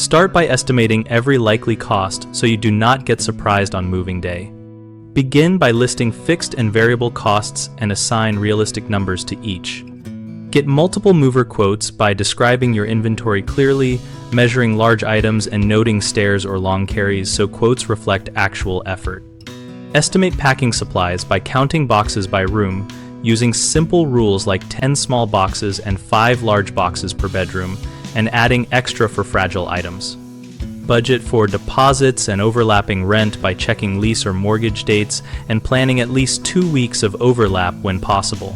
Start by estimating every likely cost so you do not get surprised on moving day. Begin by listing fixed and variable costs and assign realistic numbers to each. Get multiple mover quotes by describing your inventory clearly, measuring large items, and noting stairs or long carries so quotes reflect actual effort. Estimate packing supplies by counting boxes by room, using simple rules like 10 small boxes and 5 large boxes per bedroom, and adding extra for fragile items. Budget for deposits and overlapping rent by checking lease or mortgage dates and planning at least 2 weeks of overlap when possible.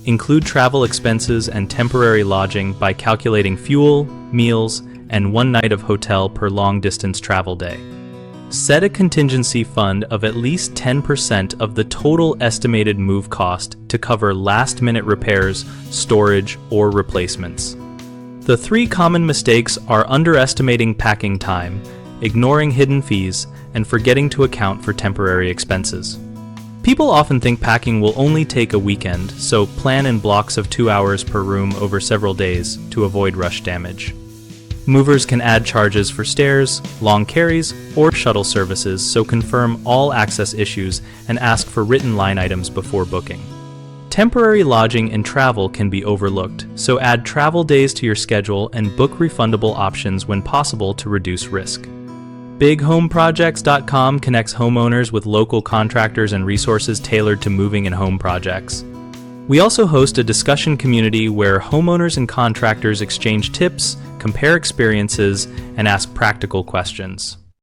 Include travel expenses and temporary lodging by calculating fuel, meals, and 1 night of hotel per long-distance travel day. Set a contingency fund of at least 10% of the total estimated move cost to cover last-minute repairs, storage, or replacements. The 3 common mistakes are underestimating packing time, ignoring hidden fees, and forgetting to account for temporary expenses. People often think packing will only take a weekend, so plan in blocks of 2 hours per room over several days to avoid rush damage. Movers can add charges for stairs, long carries, or shuttle services, so confirm all access issues and ask for written line items before booking. Temporary lodging and travel can be overlooked, so add travel days to your schedule and book refundable options when possible to reduce risk. BigHomeProjects.com connects homeowners with local contractors and resources tailored to moving and home projects. We also host a discussion community where homeowners and contractors exchange tips, compare experiences, and ask practical questions.